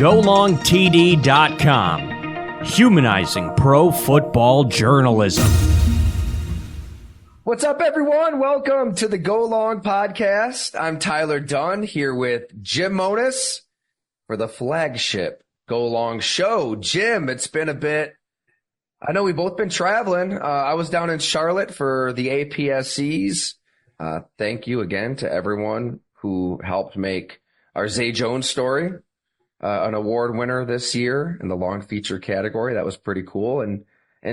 GoLongTD.com, humanizing pro football journalism. What's up, everyone? Welcome to the Go Long podcast. I'm Tyler Dunn here with Jim Monis for the flagship Go Long show. Jim, it's been a bit. I know we've both been traveling. I was down in Charlotte for the APSCs. Thank you again to everyone who helped make our Zay Jones story an award winner this year in the long feature category. That was pretty cool. And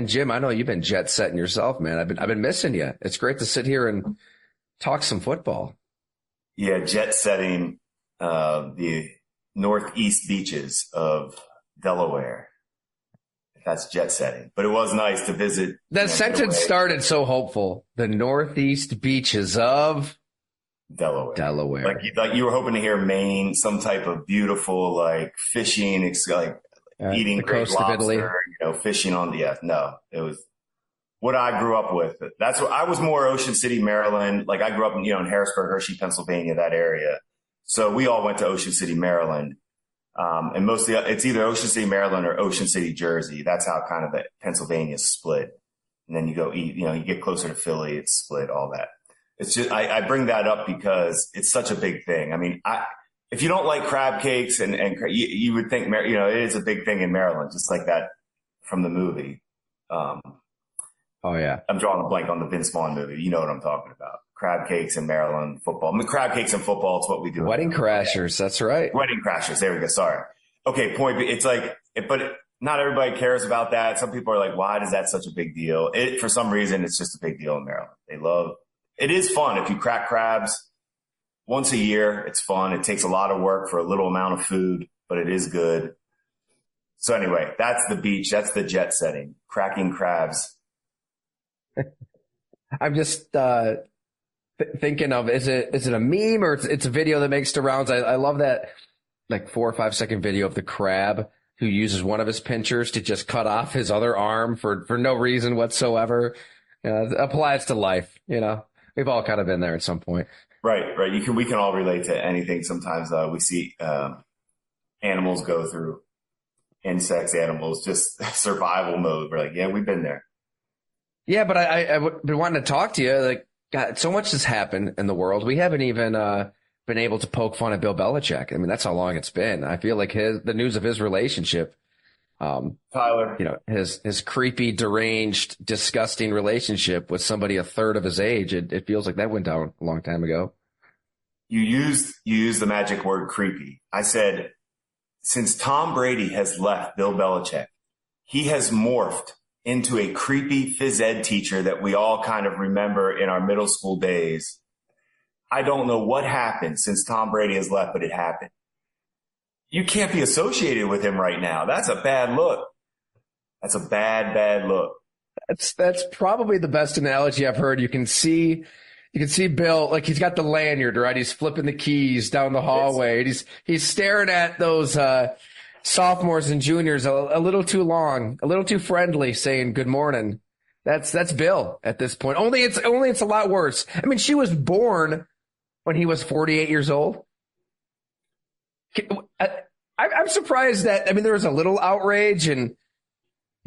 Jim, I know you've been jet setting yourself, man. I've been missing you. It's great to sit here and talk some football. Yeah, jet setting the northeast beaches of Delaware. That's jet setting. But it was nice to visit. That sentence started so hopeful. The northeast beaches of Delaware. Like you were hoping to hear Maine, some type of beautiful like fishing, eating the great coast of Italy. lobster, fishing on no, it was what I grew up with. That's what I was more Ocean City, Maryland. Like I grew up in Harrisburg, Hershey, Pennsylvania, that area. So we all went to Ocean City, Maryland. And mostly it's either Ocean City, Maryland or Ocean City, Jersey. That's how kind of Pennsylvania's split. And then you go you get closer to Philly, it's split, all that. It's just, I bring that up because it's such a big thing. I mean, if you don't like crab cakes and you would think, it is a big thing in Maryland, just like that from the movie. Oh yeah. I'm drawing a blank on the Vince Vaughn movie. You know what I'm talking about. Crab cakes in Maryland, football. I mean, crab cakes and football, it's what we do. Wedding Crashers. That's right. Wedding Crashers. There we go. Sorry. Okay. Point. It's like, but not everybody cares about that. Some people are like, why is that such a big deal? For some reason, it's just a big deal in Maryland. It is fun if you crack crabs once a year. It's fun. It takes a lot of work for a little amount of food, but it is good. So anyway, that's the beach. That's the jet setting. Cracking crabs. I'm just thinking of, is it a meme or it's a video that makes the rounds? I love that like 4 or 5 second video of the crab who uses one of his pinchers to just cut off his other arm for no reason whatsoever. It applies to life, We've all kind of been there at some point. Right. We can all relate to anything. Sometimes we see animals go through insects, animals, just survival mode. We're like, yeah, we've been there. Yeah, but I've been wanting to talk to you. Like, God, so much has happened in the world. We haven't even been able to poke fun at Bill Belichick. I mean, that's how long it's been. I feel like the news of his relationship, Tyler, his creepy, deranged, disgusting relationship with somebody a third of his age. It feels like that went down a long time ago. You used the magic word creepy. I said, since Tom Brady has left Bill Belichick, he has morphed into a creepy phys ed teacher that we all kind of remember in our middle school days. I don't know what happened since Tom Brady has left, but it happened. You can't be associated with him right now. That's a bad look. That's a bad look. That's probably the best analogy I've heard. You can see Bill, like he's got the lanyard, right? He's flipping the keys down the hallway. He's staring at those sophomores and juniors a little too long, a little too friendly, saying good morning. That's Bill at this point. Only it's a lot worse. I mean, she was born when he was 48 years old. I'm surprised that, there was a little outrage and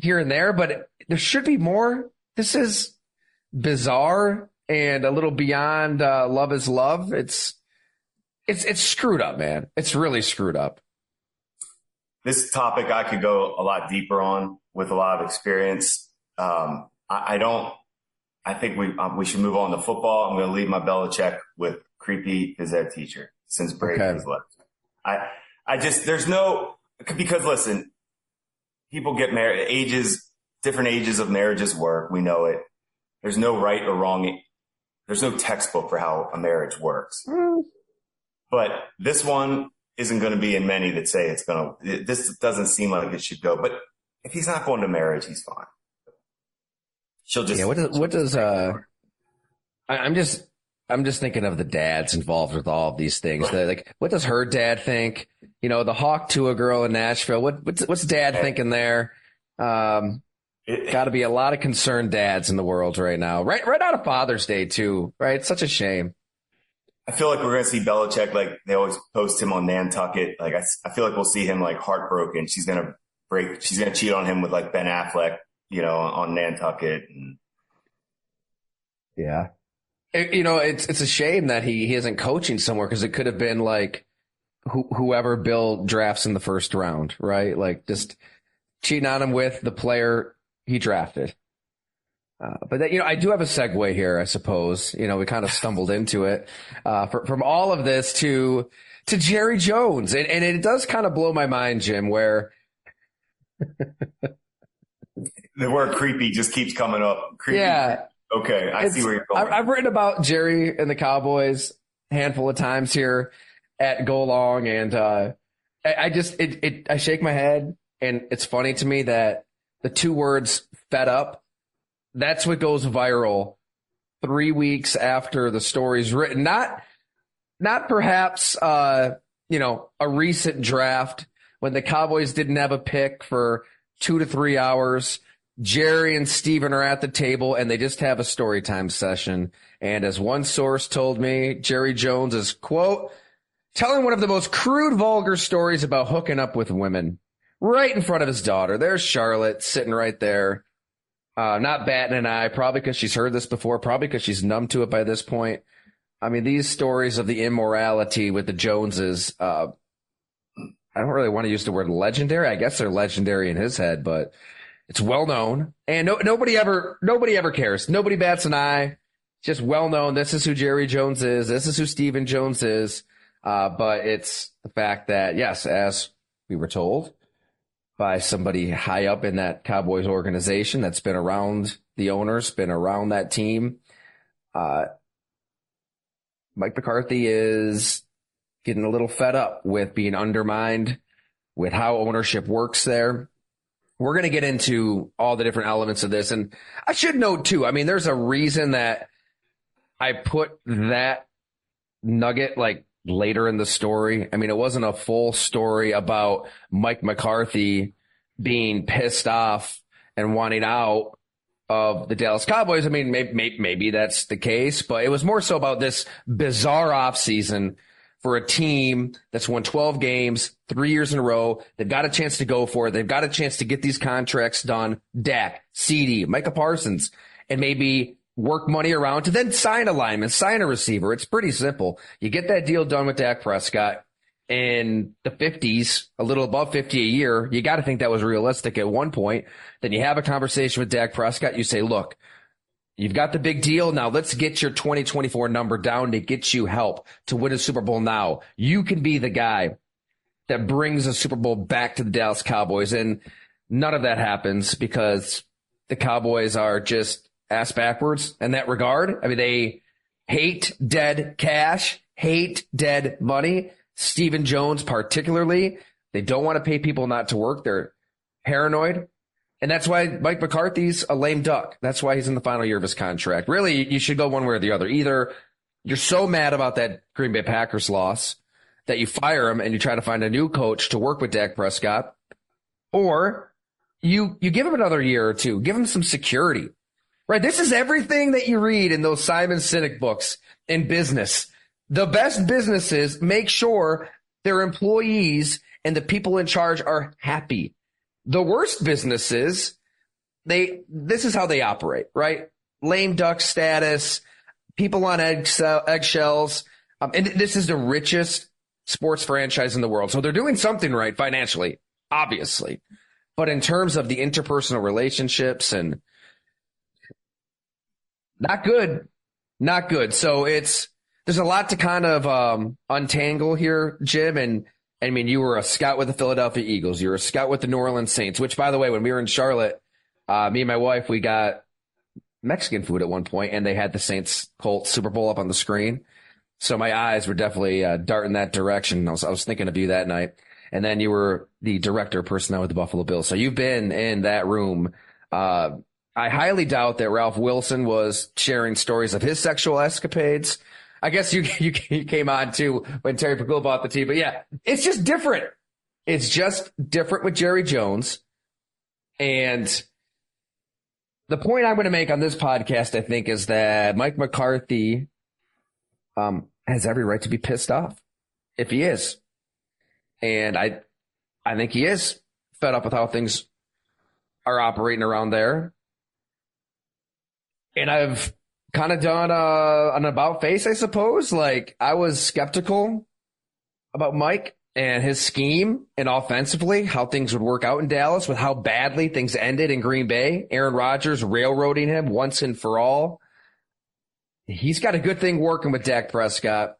here and there, but there should be more. This is bizarre and a little beyond love is love. It's screwed up, man. It's really screwed up. This topic I could go a lot deeper on with a lot of experience. I think we should move on to football. I'm going to leave my Belichick with creepy phys ed teacher since Brady has left. Because listen, people get married, different ages of marriages work. We know it. There's no right or wrong. There's no textbook for how a marriage works. But this one isn't going to be in many that say this doesn't seem like it should go. But if he's not going to marriage, he's fine. She'll just, I'm just thinking of the dads involved with all of these things. Like, what does her dad think? The hawk to a girl in Nashville. What's dad thinking there? Got to be a lot of concerned dads in the world right now. Right out of Father's Day too. Right? It's such a shame. I feel like we're going to see Belichick, like they always post him on Nantucket. Like I feel like we'll see him like heartbroken. She's going to cheat on him with like Ben Affleck, on Nantucket. And yeah. It's a shame that he isn't coaching somewhere, because it could have been like whoever Bill drafts in the first round, right? Like just cheating on him with the player he drafted. But that, I do have a segue here, I suppose. We kind of stumbled into it from all of this to Jerry Jones. And it does kind of blow my mind, Jim, where the word creepy just keeps coming up. Creepy. Yeah. Okay. I see where you're going. I've written about Jerry and the Cowboys a handful of times here at Go Long. And I shake my head, and it's funny to me that the two words fed up, that's what goes viral 3 weeks after the story's written. Not perhaps, a recent draft when the Cowboys didn't have a pick for 2 to 3 hours. Jerry and Steven are at the table, and they just have a story time session. And as one source told me, Jerry Jones is, quote, telling one of the most crude, vulgar stories about hooking up with women right in front of his daughter. There's Charlotte sitting right there. Not batting an eye, probably because she's heard this before, probably because she's numb to it by this point. I mean, these stories of the immorality with the Joneses, I don't really want to use the word legendary. I guess they're legendary in his head, but it's well known. And nobody ever cares. Nobody bats an eye. Just well known. This is who Jerry Jones is. This is who Stephen Jones is. But it's the fact that, yes, as we were told by somebody high up in that Cowboys organization that's been around the owners, been around that team. Mike McCarthy is getting a little fed up with being undermined, with how ownership works there. We're going to get into all the different elements of this. And I should note, too, I mean, there's a reason that I put that nugget like later in the story. I mean, it wasn't a full story about Mike McCarthy being pissed off and wanting out of the Dallas Cowboys. I mean, maybe that's the case, but it was more so about this bizarre offseason for a team that's won 12 games, 3 years in a row. They've got a chance to go for it. They've got a chance to get these contracts done. Dak, CD, Micah Parsons, and maybe work money around to then sign a lineman, sign a receiver. It's pretty simple. You get that deal done with Dak Prescott in the 50s, a little above 50 a year. You got to think that was realistic at one point. Then you have a conversation with Dak Prescott. You say, look, you've got the big deal. Now let's get your 2024 number down to get you help to win a Super Bowl now. You can be the guy that brings a Super Bowl back to the Dallas Cowboys. And none of that happens because the Cowboys are just ass backwards in that regard. I mean, they hate dead cash, hate dead money. Stephen Jones particularly, they don't want to pay people not to work. They're paranoid. And that's why Mike McCarthy's a lame duck. That's why he's in the final year of his contract. Really, you should go one way or the other. Either you're so mad about that Green Bay Packers loss that you fire him and you try to find a new coach to work with Dak Prescott, or you give him another year or two, give him some security. Right? This is everything that you read in those Simon Sinek books in business. The best businesses make sure their employees and the people in charge are happy. The worst businesses, this is how they operate, right? Lame duck status, people on eggshells. And this is the richest sports franchise in the world. So they're doing something right financially, obviously. But in terms of the interpersonal relationships and not good. So there's a lot to kind of untangle here, Jim. And I mean, you were a scout with the Philadelphia Eagles. You were a scout with the New Orleans Saints, which, by the way, when we were in Charlotte, me and my wife, we got Mexican food at one point, and they had the Saints-Colts Super Bowl up on the screen. So my eyes were definitely darting that direction. I was thinking of you that night. And then you were the director of personnel with the Buffalo Bills. So you've been in that room. I highly doubt that Ralph Wilson was sharing stories of his sexual escapades. I guess you came on too when Terry Pagula bought the team. But yeah, it's just different. It's just different with Jerry Jones. And the point I'm going to make on this podcast, I think, is that Mike McCarthy has every right to be pissed off if he is. And I think he is fed up with how things are operating around there. And I've kind of done an about face, I suppose. Like, I was skeptical about Mike and his scheme and offensively, how things would work out in Dallas with how badly things ended in Green Bay. Aaron Rodgers railroading him once and for all. He's got a good thing working with Dak Prescott.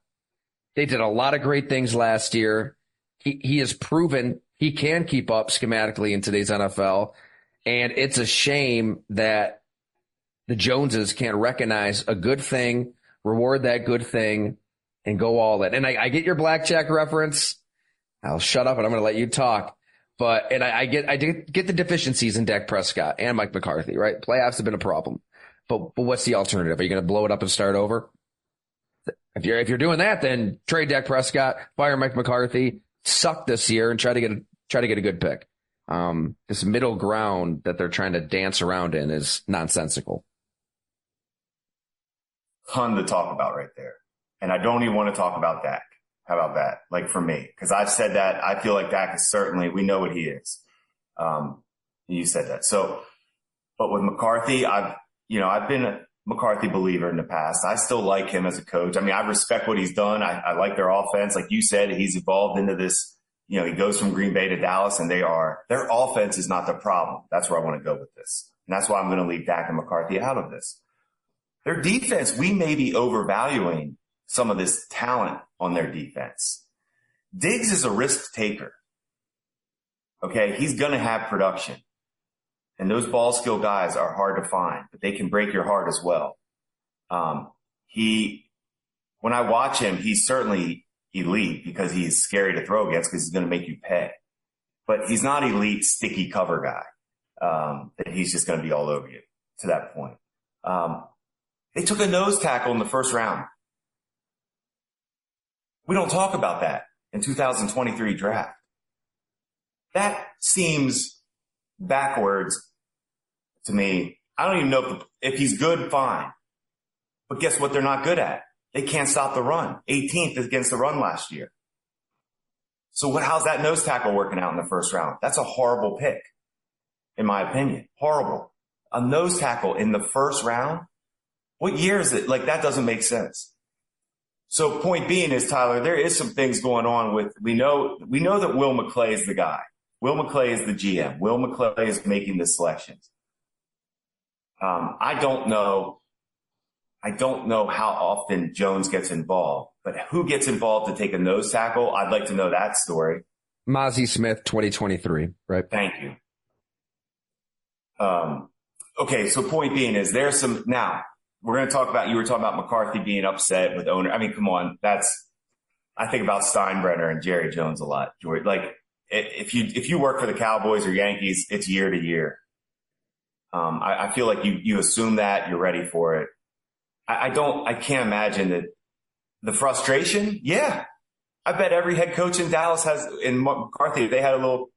They did a lot of great things last year. He has proven he can keep up schematically in today's NFL. And it's a shame that the Joneses can't recognize a good thing, reward that good thing, and go all in. And I get your blackjack reference. I'll shut up and I'm going to let you talk. But I get the deficiencies in Dak Prescott and Mike McCarthy, right? Playoffs have been a problem. But what's the alternative? Are you going to blow it up and start over? If you're doing that, then trade Dak Prescott, fire Mike McCarthy, suck this year, and try to get a good pick. This middle ground that they're trying to dance around in is nonsensical. Ton to talk about right there. And I don't even want to talk about Dak. How about that? Like, for me, because I've said that I feel like Dak is certainly, we know what he is. You said that. So, but with McCarthy, I've been a McCarthy believer in the past. I still like him as a coach. I mean, I respect what he's done. I like their offense. Like you said, he's evolved into this, he goes from Green Bay to Dallas, and their offense is not the problem. That's where I want to go with this. And that's why I'm going to leave Dak and McCarthy out of this. Their defense, we may be overvaluing some of this talent on their defense. Diggs is a risk taker. Okay, he's going to have production. And those ball skill guys are hard to find, but they can break your heart as well. When I watch him, he's certainly elite because he's scary to throw against because he's going to make you pay. But he's not elite sticky cover guy that he's just going to be all over you to that point. They took a nose tackle in the first round. We don't talk about that in 2023 draft. That seems backwards to me. I don't even know if he's good, fine. But guess what they're not good at? They can't stop the run. 18th against the run last year. So how's that nose tackle working out in the first round? That's a horrible pick, in my opinion. Horrible. A nose tackle in the first round? What year is it? Like, that doesn't make sense. So point being is, Tyler, there is some things going on with, we know that Will McClay is the guy. Will McClay is the GM. Will McClay is making the selections. I don't know how often Jones gets involved, but who gets involved to take a nose tackle? I'd like to know that story. Mozzie Smith, 2023, right? Thank you. Okay, so point being is there's some, now we're going to talk about, you were talking about McCarthy being upset with owner. I mean, come on, I think about Steinbrenner and Jerry Jones a lot, George. Like, if you work for the Cowboys or Yankees, it's year to year. I feel like you assume that you're ready for it. I can't imagine that the frustration. Yeah. I bet every head coach in Dallas in McCarthy, if they had a little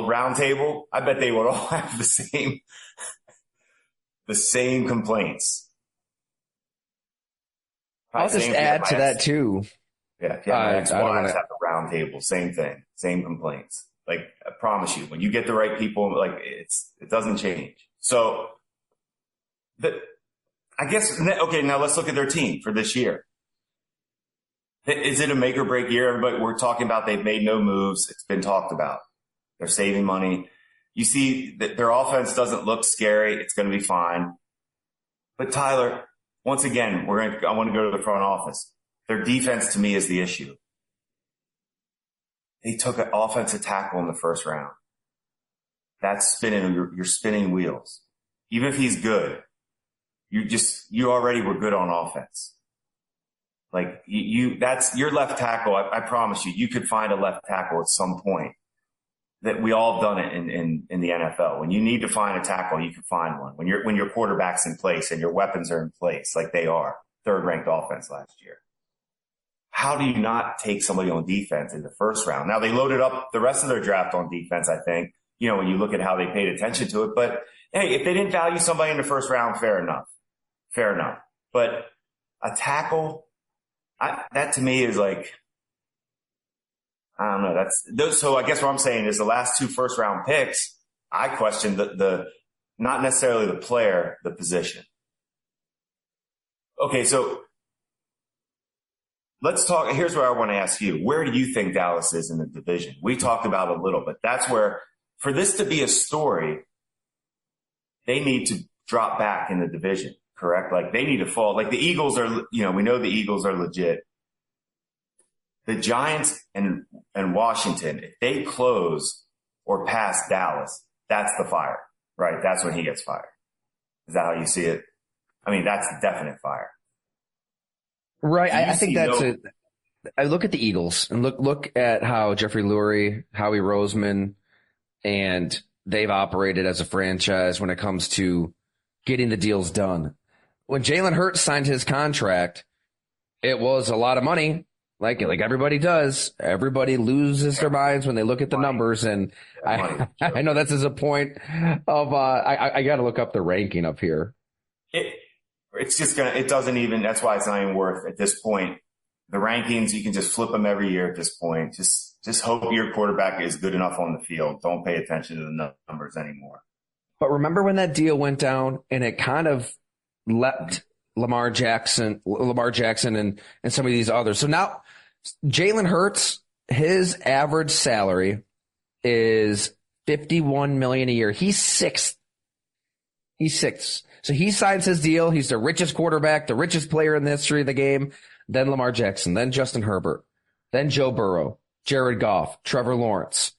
round table, I bet they would all have the same complaints. I'll just add to that too. Yeah. My ex-wives have the round table. Same thing. Same complaints. Like, I promise you, when you get the right people, like, it doesn't change. So I guess, okay, now let's look at their team for this year. Is it a make or break year? Everybody, we're talking about they've made no moves. It's been talked about. They're saving money. You see that their offense doesn't look scary. It's going to be fine. But Tyler, once again, I want to go to the front office. Their defense to me is the issue. They took an offensive tackle in the first round. That's you're spinning wheels. Even if he's good, you already were good on offense. Like, that's your left tackle. I promise you could find a left tackle at some point. That we all have done it in the NFL. When you need to find a tackle, you can find one. When your quarterback's in place and your weapons are in place, like they are, third-ranked offense last year. How do you not take somebody on defense in the first round? Now, they loaded up the rest of their draft on defense, I think, when you look at how they paid attention to it. But, hey, if they didn't value somebody in the first round, fair enough. But a tackle That to me is like, I don't know. So I guess what I'm saying is the last 2 first round picks, I question the not necessarily the player, the position. Okay, so let's talk. Here's where I want to ask you. Where do you think Dallas is in the division? We talked about it a little, but that's where, for this to be a story, they need to drop back in the division, correct? Like they need to fall. Like the Eagles are, we know the Eagles are legit. The Giants and Washington, if they close or pass Dallas, that's the fire, right? That's when he gets fired. Is that how you see it? I mean, that's definite fire. Right. I think that's it. I look at the Eagles and look at how Jeffrey Lurie, Howie Roseman, and they've operated as a franchise when it comes to getting the deals done. When Jalen Hurts signed his contract, it was a lot of money. Like everybody does. Everybody loses their minds when they look at the numbers. And I know that's as a point of, I got to look up the ranking up here. It's just it doesn't even, that's why it's not even worth at this point. The rankings, you can just flip them every year at this point. Just hope your quarterback is good enough on the field. Don't pay attention to the numbers anymore. But remember when that deal went down and it kind of leapt Lamar Jackson and some of these others. So now Jalen Hurts, his average salary is $51 million a year. He's sixth. So he signs his deal. He's the richest quarterback, the richest player in the history of the game. Then Lamar Jackson, then Justin Herbert, then Joe Burrow, Jared Goff, Trevor Lawrence.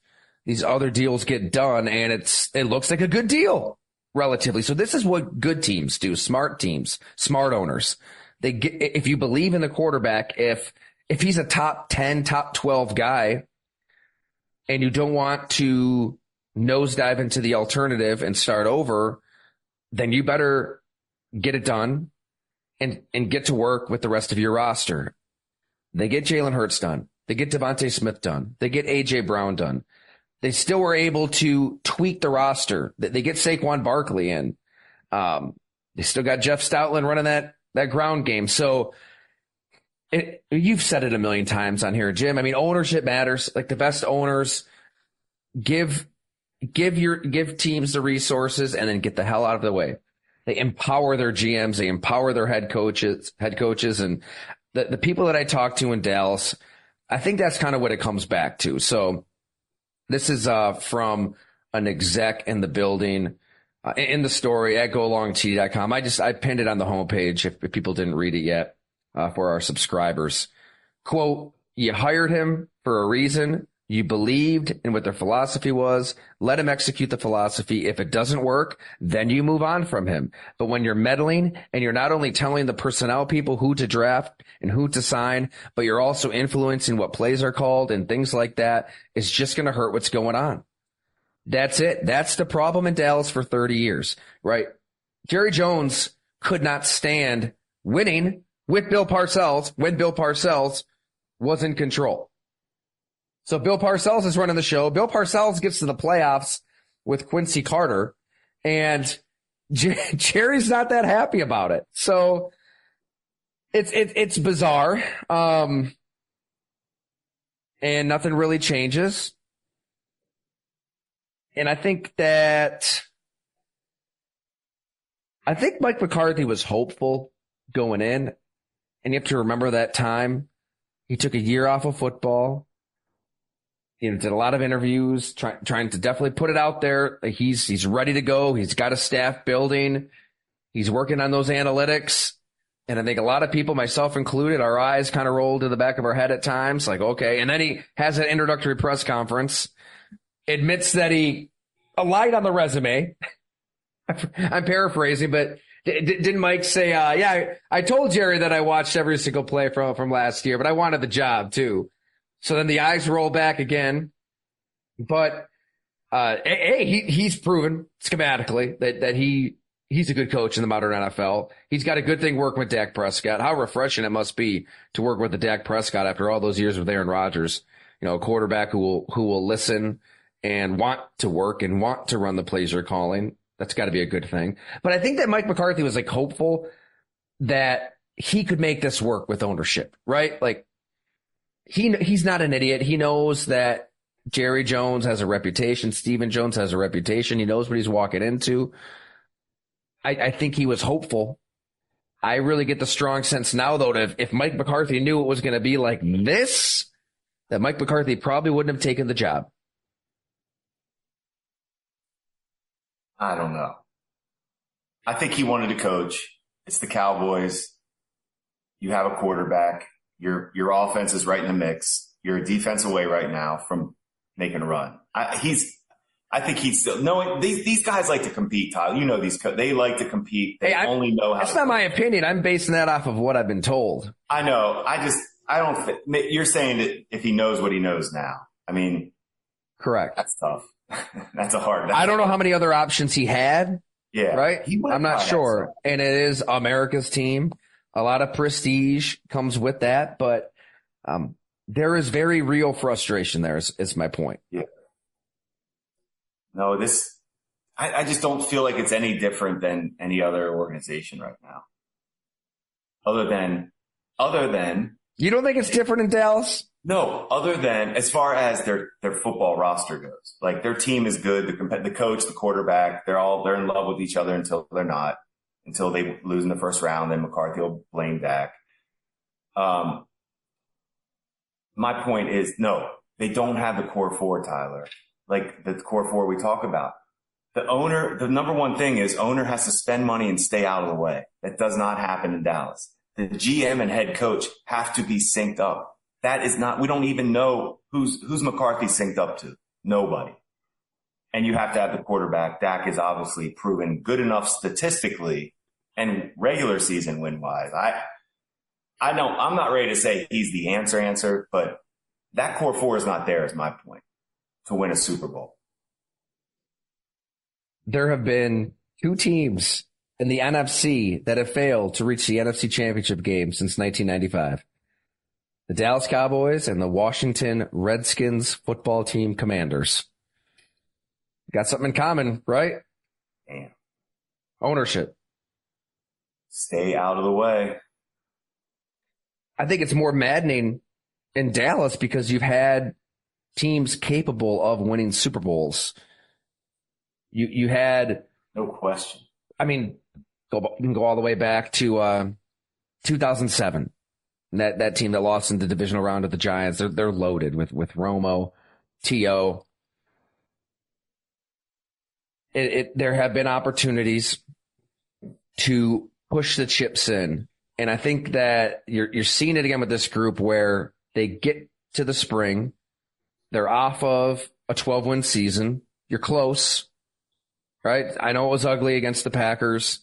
These other deals get done, and it looks like a good deal relatively. So this is what good teams do, smart teams, smart owners. If you believe in the quarterback, if he's a top 10, top 12 guy, and you don't want to nosedive into the alternative and start over, then you better get it done and get to work with the rest of your roster. They get Jalen Hurts done. They get Devontae Smith done. They get A.J. Brown done. They still were able to tweak the roster. They get Saquon Barkley in. They still got Jeff Stoutland running that ground game. So you've said it a million times on here, Jim. I mean, ownership matters. Like the best owners give teams the resources and then get the hell out of the way. They empower their GMs. They empower their head coaches, and the people that I talk to in Dallas, I think that's kind of what it comes back to. So this is from an exec in the building in the story at golongtd.com. I pinned it on the homepage if people didn't read it yet for our subscribers. Quote, "You hired him for a reason. You believed in what their philosophy was. Let him execute the philosophy. If it doesn't work, then you move on from him. But when you're meddling and you're not only telling the personnel people who to draft and who to sign, but you're also influencing what plays are called and things like that, it's just going to hurt what's going on." That's it. That's the problem in Dallas for 30 years, right? Jerry Jones could not stand winning with Bill Parcells when Bill Parcells was in control. So Bill Parcells is running the show. Bill Parcells gets to the playoffs with Quincy Carter, and Jerry's not that happy about it. So it's bizarre, and nothing really changes. And I think Mike McCarthy was hopeful going in, and you have to remember that time he took a year off of football. Did a lot of interviews, trying to definitely put it out there. He's ready to go. He's got a staff building. He's working on those analytics. And I think a lot of people, myself included, our eyes kind of rolled to the back of our head at times, like, okay. And then he has an introductory press conference, admits that he lied on the resume. I'm paraphrasing, but didn't Mike say, yeah, I told Jerry that I watched every single play from last year, but I wanted the job too. So then the eyes roll back again. But he's proven schematically that he's a good coach in the modern NFL. He's got a good thing working with Dak Prescott. How refreshing it must be to work with the Dak Prescott after all those years with Aaron Rodgers. A quarterback who will listen and want to work and want to run the plays you're calling. That's got to be a good thing. But I think that Mike McCarthy was hopeful that he could make this work with ownership, right? Like he's not an idiot. He knows that Jerry Jones has a reputation. Stephen Jones has a reputation. He knows what he's walking into. I think he was hopeful. I really get the strong sense now, though, that if Mike McCarthy knew it was going to be like this, that Mike McCarthy probably wouldn't have taken the job. I don't know. I think he wanted to coach. It's the Cowboys. You have a quarterback. Your offense is right in the mix. You're a defense away right now from making a run. I think he's still knowing these guys like to compete, Tyler. You know they like to compete. They only know how. That's not my opinion. I'm basing that off of what I've been told. I know. I don't. You're saying that if he knows what he knows now. I mean, correct. That's tough. That's a hard. I don't know how many other options he had. Yeah. Right. I'm not sure. And it is America's team. A lot of prestige comes with that, but there is very real frustration there. Is my point. Yeah. No, I just don't feel like it's any different than any other organization right now. Other than you don't think it's different in Dallas? No, other than as far as their football roster goes, like their team is good. The coach, the quarterback, they're in love with each other until they're not, until they lose in the first round. Then McCarthy will blame Dak. My point is, no, they don't have the core four, Tyler. Like the core four we talk about. The number one thing is owner has to spend money and stay out of the way. That does not happen in Dallas. The GM and head coach have to be synced up. That is not, we don't even know who's McCarthy synced up to. Nobody. And you have to have the quarterback. Dak is obviously proven good enough statistically and regular season win-wise. I know I'm not ready to say he's the answer, but that core four is not there is my point to win a Super Bowl. There have been two teams in the NFC that have failed to reach the NFC Championship game since 1995. The Dallas Cowboys and the Washington Redskins football team Commanders. Got something in common, right? Damn. Ownership. Stay out of the way. I think it's more maddening in Dallas because you've had teams capable of winning Super Bowls. You had no question. I mean, you can go all the way back to 2007. That team that lost in the divisional round of the Giants. They're loaded with Romo, T.O. There have been opportunities to push the chips in, and I think that you're seeing it again with this group where they get to the spring. They're off of a 12-win season. You're close, right? I know it was ugly against the Packers,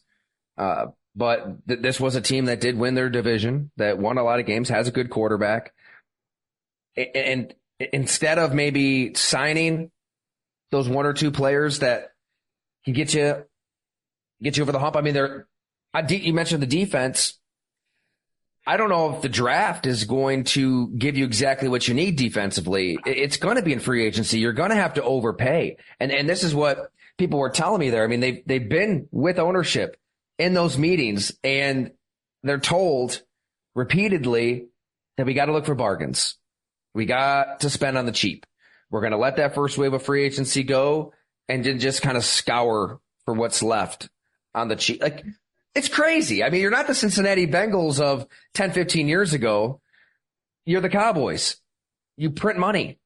but this was a team that did win their division, that won a lot of games, has a good quarterback. And instead of maybe signing those one or two players that can get you over the hump, I mean, you mentioned the defense. I don't know if the draft is going to give you exactly what you need defensively. It's going to be in free agency. You're going to have to overpay. And this is what people were telling me there. I mean, they've been with ownership in those meetings, and they're told repeatedly that we got to look for bargains. We got to spend on the cheap. We're going to let that first wave of free agency go and then just kind of scour for what's left on the cheap. Like, it's crazy. I mean, you're not the Cincinnati Bengals of 10, 15 years ago. You're the Cowboys. You print money.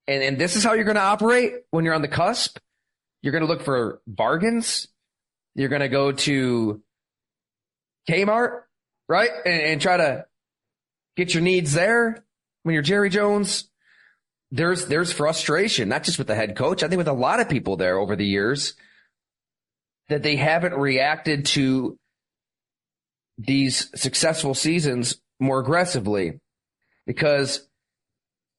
And this is how you're going to operate when you're on the cusp. You're going to look for bargains. You're going to go to Kmart, right? And try to get your needs there. When you're Jerry Jones, there's frustration, not just with the head coach. I think with a lot of people there over the years, that they haven't reacted to these successful seasons more aggressively, because,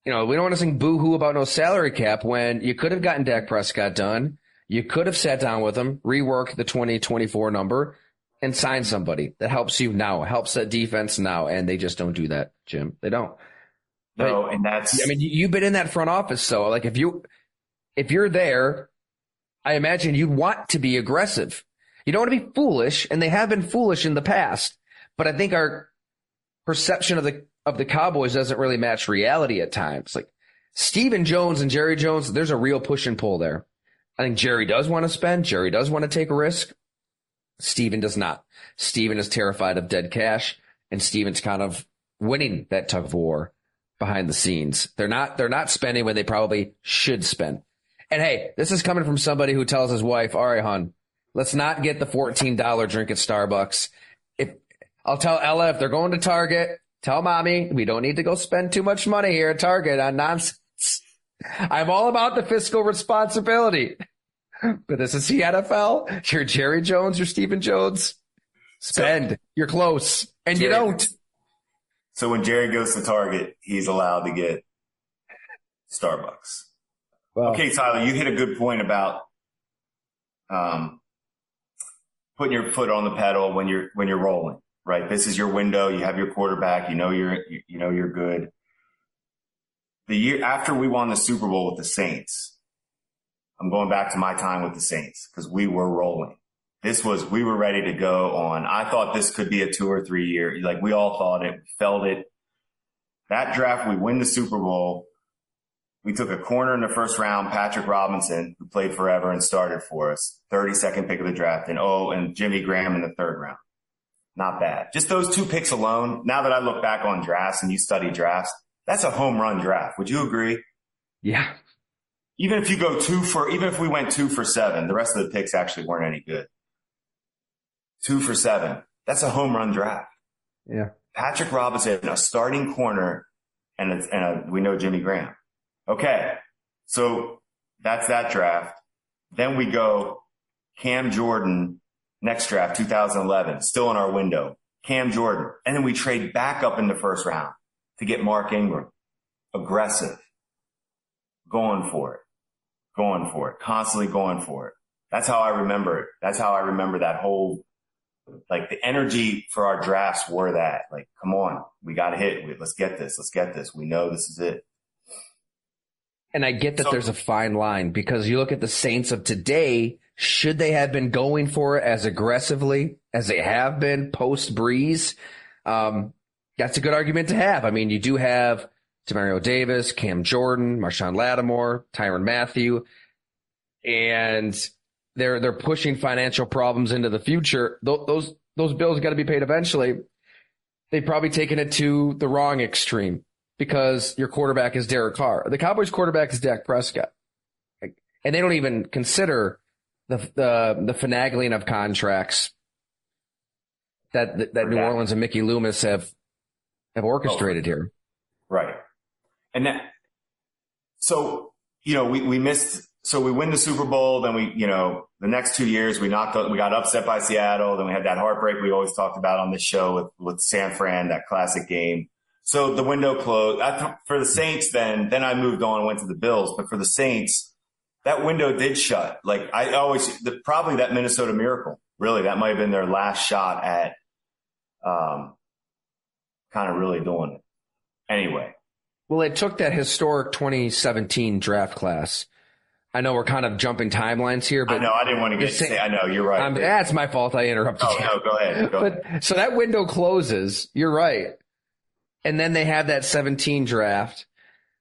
we don't want to sing boo-hoo about no salary cap when you could have gotten Dak Prescott done. You could have sat down with him, reworked the 2024 number, and signed somebody that helps you now, helps that defense now, and they just don't do that, Jim. They don't. No, and that's... I mean, you've been in that front office, so like if you're there, I imagine you want to be aggressive. You don't want to be foolish, and they have been foolish in the past, But I think our perception of the Cowboys doesn't really match reality at times. Like Stephen Jones and Jerry Jones, there's a real push and pull there. I think Jerry does want to spend. Jerry does want to take a risk. Steven does not. Steven is terrified of dead cash, and Steven's kind of winning that tug of war behind the scenes. They're not spending when they probably should spend. And hey, this is coming from somebody who tells his wife, all right, hon, let's not get the $14 drink at Starbucks. I'll tell Ella if they're going to Target, tell mommy we don't need to go spend too much money here at Target on nonsense. I'm all about the fiscal responsibility. But this is the NFL. You're Jerry Jones, you're Stephen Jones. Spend. You're close. And Jerry, you don't. So when Jerry goes to Target, he's allowed to get Starbucks. Well, okay, Tyler, you hit a good point about putting your foot on the pedal when you're rolling, right? This is your window. You have your quarterback. You know you're good. The year after we won the Super Bowl with the Saints, I'm going back to my time with the Saints because we were rolling. We were ready to go on. I thought this could be a 2 or 3 year. Like we all thought it, felt it. That draft, we win the Super Bowl. We took a corner in the first round, Patrick Robinson, who played forever and started for us, 32nd pick of the draft, and Jimmy Graham in the third round. Not bad. Just those 2 picks alone. Now that I look back on drafts and you study drafts, that's a home run draft. Would you agree? Yeah. Even if we went 2 for 7, the rest of the picks actually weren't any good. 2 for 7. That's a home run draft. Yeah. Patrick Robinson, a starting corner, and we know Jimmy Graham. Okay. So that's that draft. Then we go Cam Jordan, next draft, 2011, still in our window. Cam Jordan. And then we trade back up in the first round to get Mark Ingram. Aggressive. Going for it. Constantly going for it. That's how I remember it. That's how I remember that whole, like the energy for our drafts were that. Like, come on, we got to hit. Let's get this. We know this is it. And I get that there's a fine line because you look at the Saints of today, should they have been going for it as aggressively as they have been post Breeze? That's a good argument to have. I mean, you do have Demario Davis, Cam Jordan, Marshawn Lattimore, Tyrann Mathieu, and they're pushing financial problems into the future. Those bills got to be paid eventually. They've probably taken it to the wrong extreme because your quarterback is Derek Carr. The Cowboys' quarterback is Dak Prescott, and they don't even consider the finagling of contracts that New Orleans and Mickey Loomis have orchestrated here. Right. And that, so, we missed, so we win the Super Bowl. Then the next 2 years we got upset by Seattle. Then we had that heartbreak we always talked about on this show with San Fran, that classic game. So the window closed. For the Saints, then I moved on and went to the Bills. But for the Saints, that window did shut. Like probably that Minnesota Miracle, really, that might have been their last shot at kind of really doing it. Anyway. Well, it took that historic 2017 draft class. I know we're kind of jumping timelines here, but I know I didn't want to I know you're right. That's my fault. I interrupted you. No, go ahead. So that window closes. You're right. And then they have that 17 draft,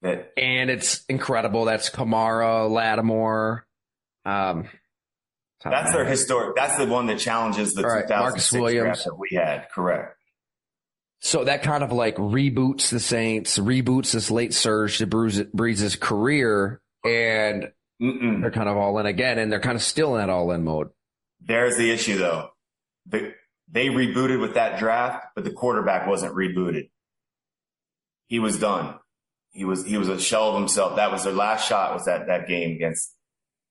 and it's incredible. That's Kamara, Lattimore. That's their historic. That's the one that challenges the 2006 draft that we had. Correct. So that kind of like reboots the Saints, reboots this late surge to Breeze's career, and they're kind of all in again, and they're kind of still in that all-in mode. There's the issue, though. They rebooted with that draft, but the quarterback wasn't rebooted. He was done. He was a shell of himself. That was their last shot, was that game against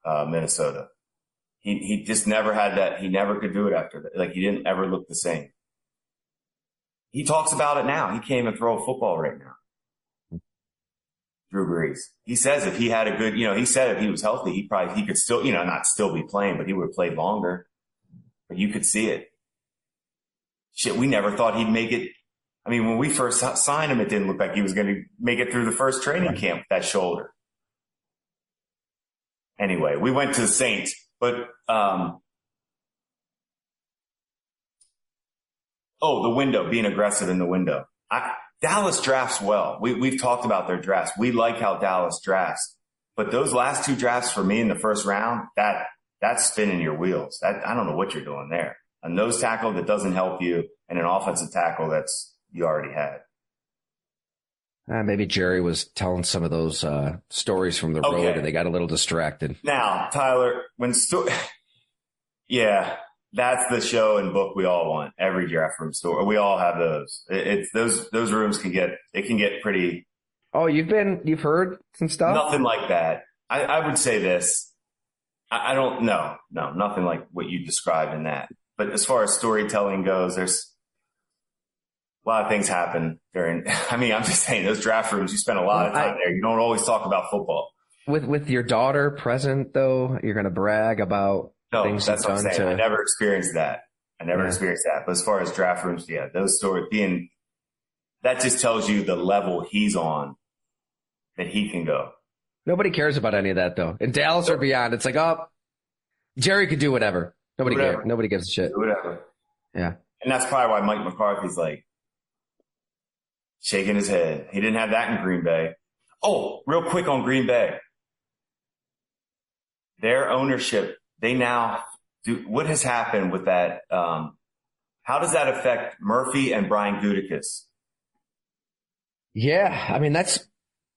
Minnesota. He just never had that. He never could do it after that. Like, he didn't ever look the same. He talks about it now. He can't even throw a football right now. Drew Brees. He says if he had a good, he said if he was healthy, he could still, not still be playing, but he would have played longer. But you could see it. Shit, we never thought he'd make it. I mean, when we first signed him, it didn't look like he was going to make it through the first training camp with that shoulder. Anyway, we went to the Saints, but Oh, the window, being aggressive in the window. Dallas drafts well. We've talked about their drafts. We like how Dallas drafts. But those last 2 drafts for me in the first round, that's spinning your wheels. I don't know what you're doing there. A nose tackle that doesn't help you and an offensive tackle that's you already had. Maybe Jerry was telling some of those stories from the road and they got a little distracted. Now, Tyler, yeah, that's the show and book we all want. Every draft room story. We all have those. It's those rooms can get pretty. Oh, you've heard some stuff? Nothing like that. I would say this. I don't know. No, nothing like what you described in that. But as far as storytelling goes, there's a lot of things happen during. I'm just saying those draft rooms. You spend a lot of time there. You don't always talk about football. With your daughter present, though, you're going to brag about things that's you've what I'm done. saying. I never experienced that. But as far as draft rooms, yeah, those stories that just tells you the level he's on, that he can go. Nobody cares about any of that, though. In Dallas or beyond, it's like, Jerry could do whatever. Nobody cares. Nobody gives a shit. Do whatever. Yeah. And that's probably why Mike McCarthy's like shaking his head. He didn't have that in Green Bay. Oh, real quick on Green Bay. Their ownership, they now do. What has happened with that? How does that affect Murphy and Brian Gutekunst? Yeah, that's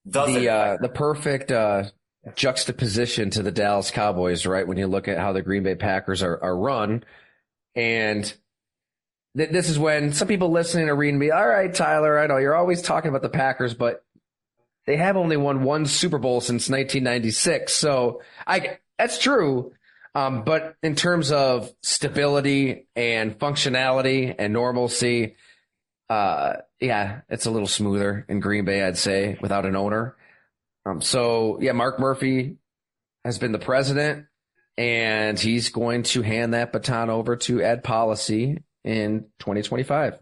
the perfect juxtaposition to the Dallas Cowboys, right? When you look at how the Green Bay Packers are run. And this is when some people listening are reading me, all right, Tyler, I know you're always talking about the Packers, but they have only won 1 Super Bowl since 1996. So that's true. But in terms of stability and functionality and normalcy, it's a little smoother in Green Bay, I'd say, without an owner. Mark Murphy has been the president, and he's going to hand that baton over to Ed Policy in 2025.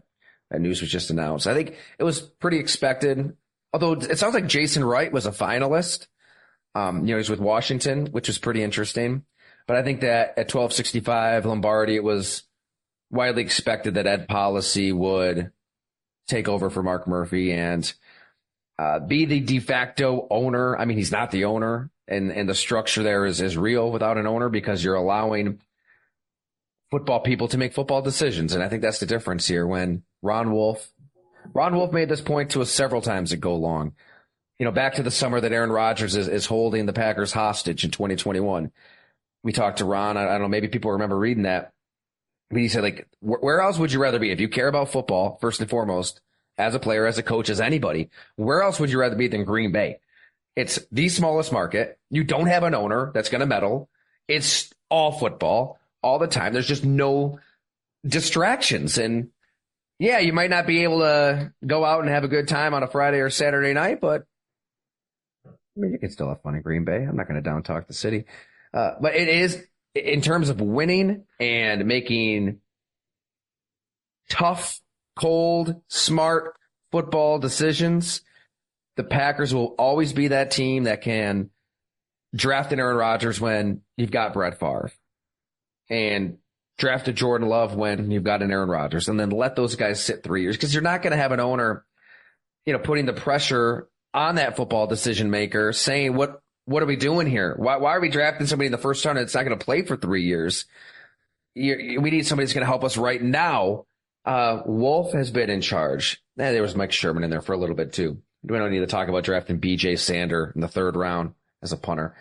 That news was just announced. I think it was pretty expected, although it sounds like Jason Wright was a finalist. He's with Washington, which was pretty interesting. But I think that at 1265 Lombardi, it was widely expected that Ed Policy would take over for Mark Murphy and be the de facto owner. He's not the owner, and the structure there is real without an owner because you're allowing football people to make football decisions. And I think that's the difference here. When Ron Wolf made this point to us several times at Go Long, back to the summer that Aaron Rodgers is holding the Packers hostage in 2021. We talked to Ron. I don't know, maybe people remember reading that. But he said, where else would you rather be? If you care about football, first and foremost, as a player, as a coach, as anybody, where else would you rather be than Green Bay? It's the smallest market. You don't have an owner that's going to meddle. It's all football all the time. There's just no distractions. And yeah, you might not be able to go out and have a good time on a Friday or Saturday night, but you can still have fun in Green Bay. I'm not going to down talk the city. But it is, in terms of winning and making tough, cold, smart football decisions, the Packers will always be that team that can draft an Aaron Rodgers when you've got Brett Favre and draft a Jordan Love when you've got an Aaron Rodgers, and then let those guys sit 3 years, because you're not going to have an owner, putting the pressure on that football decision maker saying, what are we doing here? Why are we drafting somebody in the first round that's not going to play for 3 years? We need somebody that's going to help us right now. Wolf has been in charge. There was Mike Sherman in there for a little bit too. We don't need to talk about drafting B.J. Sander in the 3rd round as a punter.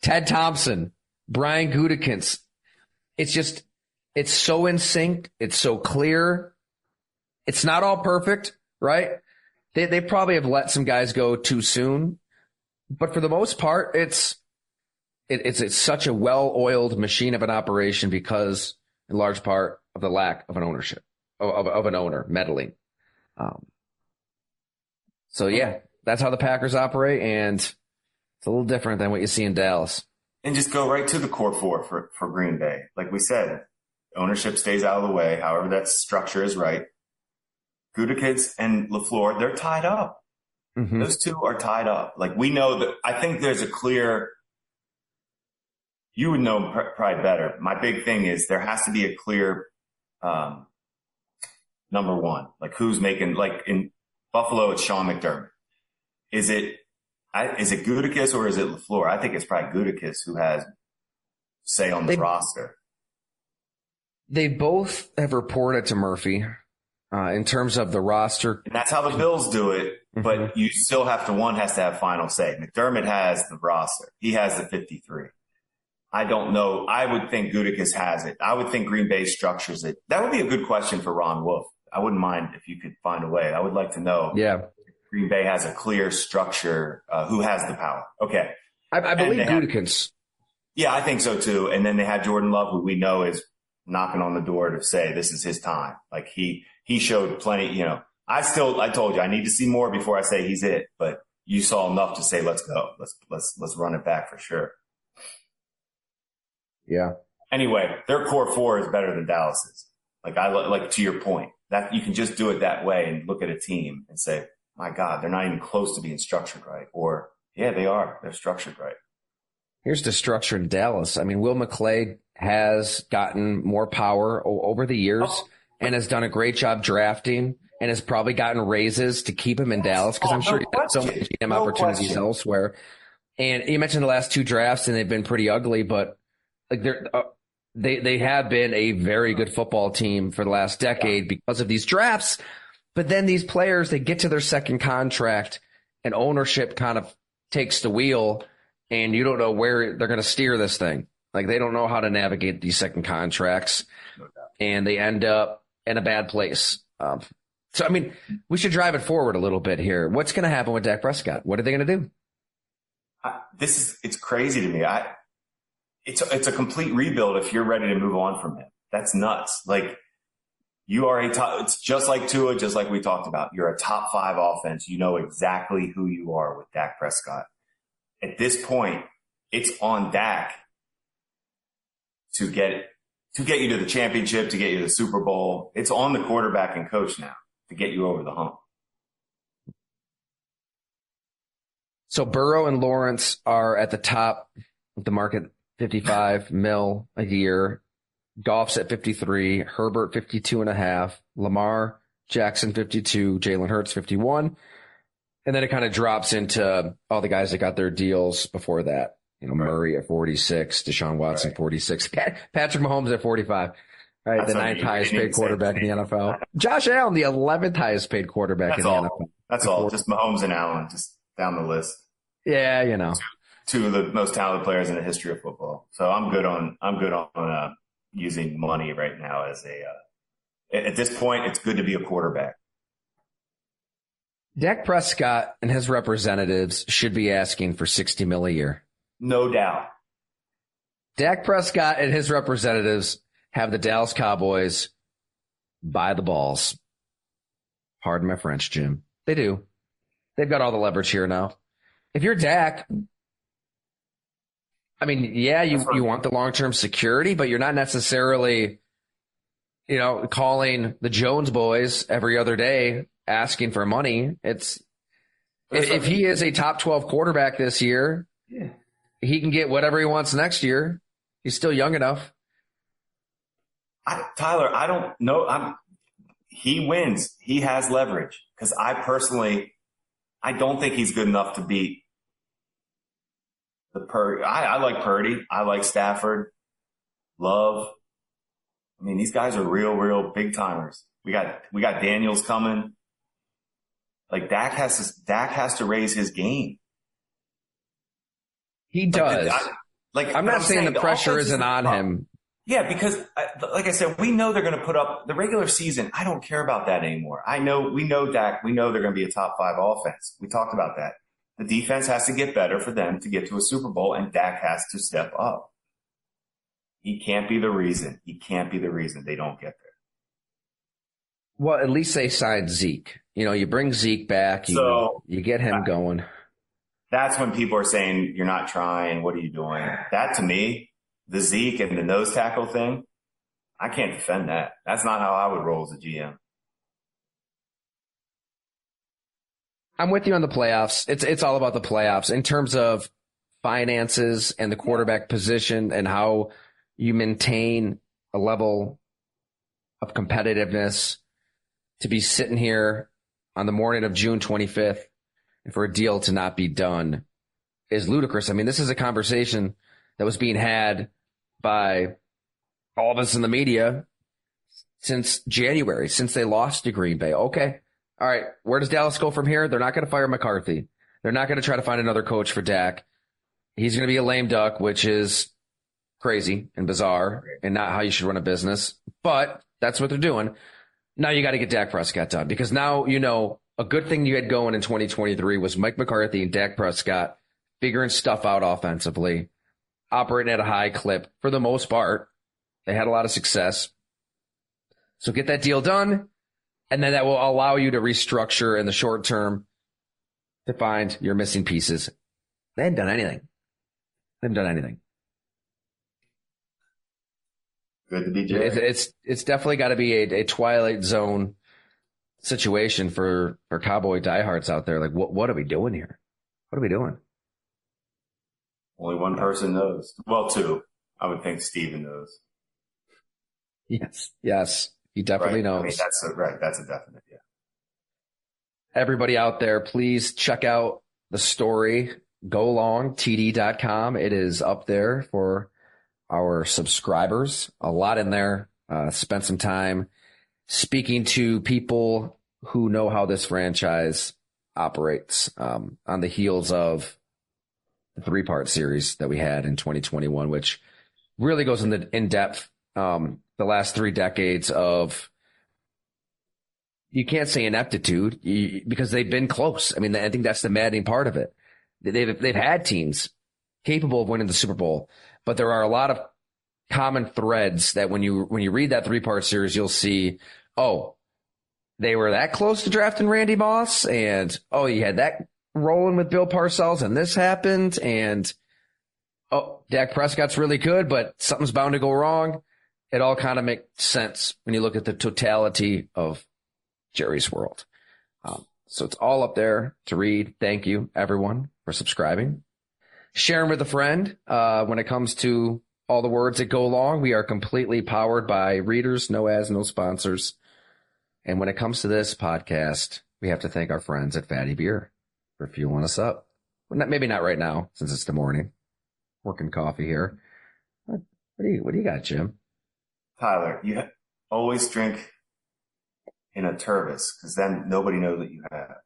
Ted Thompson, Brian Gutekunst. It's so in sync. It's so clear. It's not all perfect, right? They probably have let some guys go too soon, but for the most part, it's such a well-oiled machine of an operation because, in large part, of the lack of an ownership of an owner meddling. That's how the Packers operate, and it's a little different than what you see in Dallas. And just go right to the core four for Green Bay. Like we said, ownership stays out of the way. However, that structure is right. Gutekunst and LaFleur, they're tied up. Mm-hmm. Those two are tied up. Like we know that. I think there's a clear. You would know probably better. My big thing is there has to be a clear number one? Like who's making, like in Buffalo, it's Sean McDermott. Is it Gutekunst or is it LaFleur? I think it's probably Gutekunst who has say on the roster. They both have reported to Murphy in terms of the roster. And that's how the Bills do it, but you still have to, one has to have final say. McDermott has the roster. He has the 53. I don't know. I would think Gutekunst has it. I would think Green Bay structures it. That would be a good question for Ron Wolf. I wouldn't mind if you could find a way. I would like to know. Yeah. Green Bay has a clear structure. Who has the power? Okay. I believe Gutekunst. Yeah, I think so too. And then they had Jordan Love, who we know is knocking on the door to say this is his time. Like he showed plenty, you know. I told you I need to see more before I say he's it, but you saw enough to say let's go. Let's run it back for sure. Yeah. Anyway, their core four is better than Dallas's. Like to your point, that you can just do it that way and look at a team and say, my God, they're not even close to being structured right. Or yeah, they are. They're structured right. Here's the structure in Dallas. I mean, Will McClay has gotten more power over the years and has done a great job drafting and has probably gotten raises to keep him in Dallas because I'm sure he's got so many GM opportunities elsewhere. And you mentioned the last two drafts and they've been pretty ugly, but like they have been a very good football team for the last decade because of these drafts. But then these players, they get to their second contract and ownership kind of takes the wheel and you don't know where they're going to steer this thing. Like they don't know how to navigate these second contracts and they end up in a bad place. So, I mean, we should drive it forward a little bit here. What's going to happen with Dak Prescott? What are they going to do? It's crazy to me. It's a complete rebuild if you're ready to move on from him. That's nuts. Like you are it's just like Tua, just like we talked about. You're a top 5 offense. You know exactly who you are with Dak Prescott. At this point, it's on Dak to get you to the championship, to get you to the Super Bowl. It's on the quarterback and coach now to get you over the hump. So Burrow and Lawrence are at the top of the market, 55 mil a year. Goff's at 53, Herbert 52.5, Lamar Jackson 52, Jalen Hurts 51. And then it kind of drops into all the guys that got their deals before that. You know, Murray at 46, Deshaun Watson 46, Patrick Mahomes at 45. All right, the 9th highest paid quarterback in the NFL. Josh Allen, the 11th highest paid quarterback in the NFL. That's all. Just Mahomes and Allen, just down the list. Yeah, you know, two of the most talented players in the history of football. So I'm good on using money right now as at this point, it's good to be a quarterback. Dak Prescott and his representatives should be asking for $60 million a year. No doubt. Dak Prescott and his representatives have the Dallas Cowboys by the balls. Pardon my French, Jim. They do. They've got all the leverage here now. If you're Dak, I mean, yeah, you want the long-term security, but you're not necessarily, you know, calling the Jones boys every other day asking for money. If he is a top 12 quarterback this year, he can get whatever he wants next year. He's still young enough. Tyler, I don't know. He wins. He has leverage because I don't think he's good enough to beat the Purdy. I like Purdy. I like Stafford, Love. I mean, these guys are real big timers. We got Daniels coming. Like Dak has to raise his game. He does. I'm not saying the pressure isn't on him. Yeah, because like I said, we know they're going to put up the regular season. I don't care about that anymore. We know Dak. We know they're going to be a top 5 offense. We talked about that. The defense has to get better for them to get to a Super Bowl, and Dak has to step up. He can't be the reason. They don't get there. Well, at least they signed Zeke. You know, you bring Zeke back, you get him going. That's when people are saying, you're not trying. What are you doing? That to me, the Zeke and the nose tackle thing, I can't defend that. That's not how I would roll as a GM. I'm with you on the playoffs. It's all about the playoffs in terms of finances and the quarterback position and how you maintain a level of competitiveness to be sitting here on the morning of June 25th and for a deal to not be done is ludicrous. I mean, this is a conversation that was being had by all of us in the media since January, since they lost to Green Bay. Okay. All right. Where does Dallas go from here? They're not going to fire McCarthy. They're not going to try to find another coach for Dak. He's going to be a lame duck, which is crazy and bizarre and not how you should run a business. But that's what they're doing. Now you got to get Dak Prescott done, because now, a good thing you had going in 2023 was Mike McCarthy and Dak Prescott figuring stuff out offensively, operating at a high clip for the most part. They had a lot of success. So get that deal done, and then that will allow you to restructure in the short term to find your missing pieces. They haven't done anything. Good to be Jerry. It's definitely got to be a Twilight Zone situation for Cowboy diehards out there. Like, what are we doing here? What are we doing? Only one person knows. Well, two. I would think Steven knows. Yes. He definitely knows. I mean, that's a definite, yeah. Everybody out there, please check out the story, golongtd.com. It is up there for our subscribers. A lot in there. Spent some time speaking to people who know how this franchise operates on the heels of the 3-part series that we had in 2021, which really goes in depth. The last 3 decades of, you can't say ineptitude because they've been close. I mean, I think that's the maddening part of it. They've had teams capable of winning the Super Bowl, but there are a lot of common threads that when you read that 3-part series, you'll see, oh, they were that close to drafting Randy Moss, and oh, you had that rolling with Bill Parcells, and this happened, and oh, Dak Prescott's really good, but something's bound to go wrong. It all kind of makes sense when you look at the totality of Jerry's world. So it's all up there to read. Thank you, everyone, for subscribing. Sharing with a friend. When it comes to all the words that go along, we are completely powered by readers, no ads, no sponsors. And when it comes to this podcast, we have to thank our friends at Fatty Beer for fueling us up. Well, maybe not right now, since it's the morning. Working coffee here. What do you got, Jim? Tyler, you always drink in a Tervis, because then nobody knows what you have.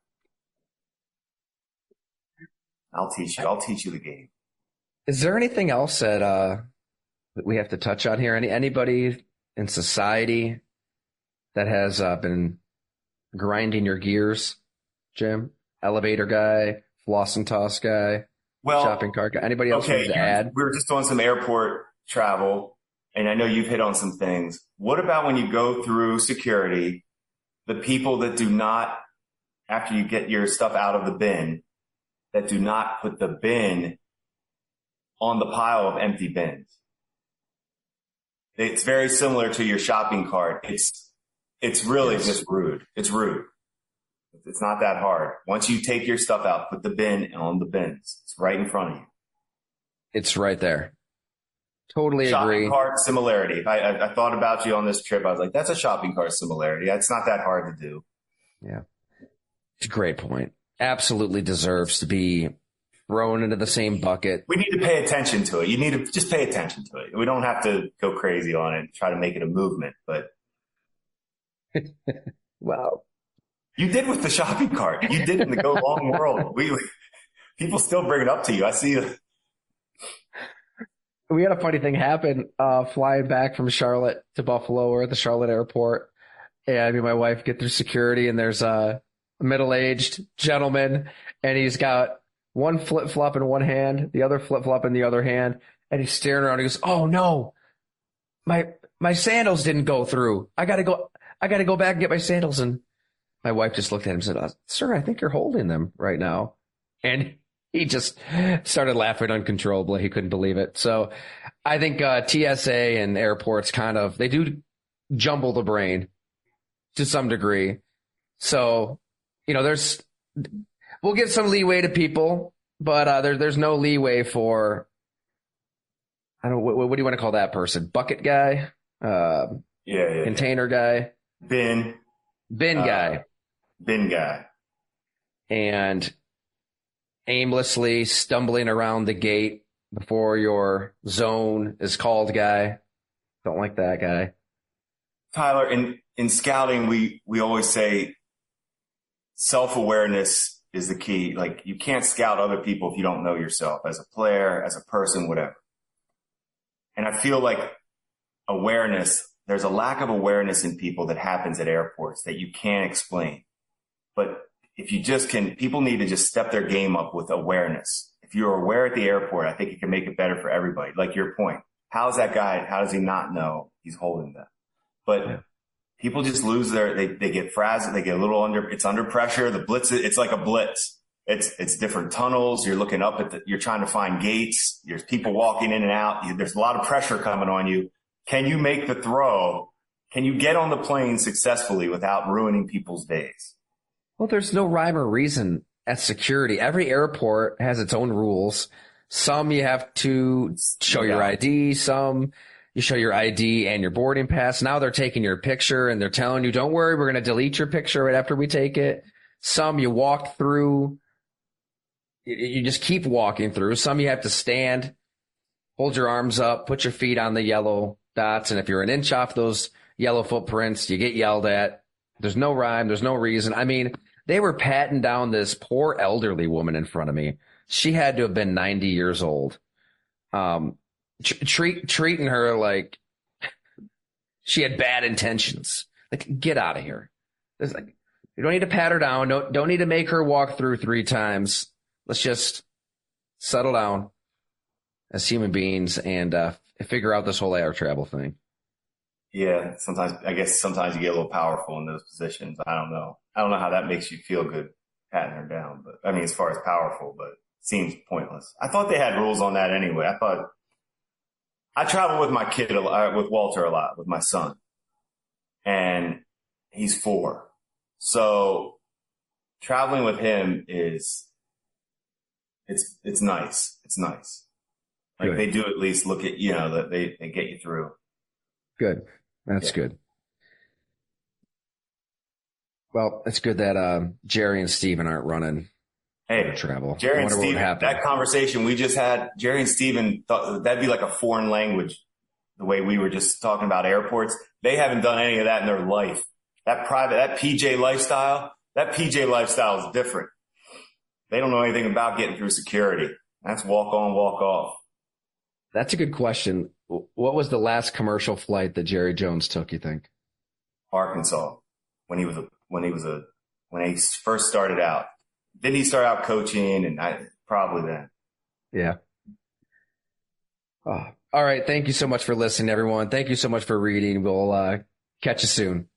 I'll teach you the game. Is there anything else that we have to touch on here? Anybody in society that has been grinding your gears, Jim? Elevator guy, floss and toss guy, shopping cart guy. Anybody else need to add? We were just on some airport travel. And I know you've hit on some things. What about when you go through security, the people that do not, after you get your stuff out of the bin, that do not put the bin on the pile of empty bins? It's very similar to your shopping cart. It's really just rude. It's rude. It's not that hard. Once you take your stuff out, put the bin on the bins. It's right in front of you. It's right there. Totally shopping agree. Cart similarity. I thought about you on this trip. I was like, that's a shopping cart similarity. It's not that hard to do. Yeah. It's a great point. Absolutely deserves to be thrown into the same bucket. We need to pay attention to it. You need to just pay attention to it. We don't have to go crazy on it and try to make it a movement, but. Wow. You did with the shopping cart. You did in the Go Long world. People still bring it up to you. I see you. We had a funny thing happen flying back from Charlotte to Buffalo. We're at the Charlotte airport, and me and my wife get through security, and there's a middle-aged gentleman, and he's got one flip-flop in one hand, the other flip-flop in the other hand, and he's staring around. He goes, "Oh no, my sandals didn't go through. I gotta go back and get my sandals." And my wife just looked at him and said, "Sir, I think you're holding them right now." And he just started laughing uncontrollably. He couldn't believe it. So I think TSA and airports they do jumble the brain to some degree. So, we'll give some leeway to people, but there's no leeway for, I don't know, what do you want to call that person? Bucket guy? Yeah. Container guy. Bin Guy. Bin guy. And aimlessly stumbling around the gate before your zone is called guy. Don't like that guy. Tyler, in scouting, we always say self-awareness is the key. Like, you can't scout other people if you don't know yourself as a player, as a person, whatever. And I feel like there's a lack of awareness in people that happens at airports that you can't explain. But if you people need to just step their game up with awareness. If you're aware at the airport, I think it can make it better for everybody. Like your point, how's that guy? How does he not know he's holding them? But people just lose they get frazzled. They get a little it's under pressure. The blitz, it's like a blitz. It's different tunnels. You're looking up you're trying to find gates. There's people walking in and out. There's a lot of pressure coming on you. Can you make the throw? Can you get on the plane successfully without ruining people's days? Well, there's no rhyme or reason at security. Every airport has its own rules. Some you have to show your ID. Some you show your ID and your boarding pass. Now they're taking your picture and they're telling you, don't worry, we're going to delete your picture right after we take it. Some you walk through. You just keep walking through. Some you have to stand, hold your arms up, put your feet on the yellow dots. And if you're an inch off those yellow footprints, you get yelled at. There's no rhyme. There's no reason. I mean, they were patting down this poor elderly woman in front of me. She had to have been 90 years old. Treating her like she had bad intentions. Like, get out of here. You don't need to pat her down. Don't need to make her walk through 3 times. Let's just settle down as human beings and figure out this whole air travel thing. Yeah, I guess sometimes you get a little powerful in those positions. I don't know how that makes you feel good, patting her down. But I mean, as far as powerful, but it seems pointless. I thought they had rules on that anyway. I travel with my kid with Walter a lot, with my son, and he's 4. So traveling with him it's nice. It's nice. Like Good. They do at least look at, that they get you through. Good. That's good. Well, it's good that Jerry and Steven aren't running travel. Jerry and Steven, that conversation we just had, Jerry and Steven thought that'd be like a foreign language, the way we were just talking about airports. They haven't done any of that in their life. That PJ lifestyle is different. They don't know anything about getting through security. That's walk on, walk off. That's a good question. What was the last commercial flight that Jerry Jones took, you think? Arkansas, when he first started out. Didn't he start out coaching? And probably then. Yeah. Oh. All right. Thank you so much for listening, everyone. Thank you so much for reading. We'll catch you soon.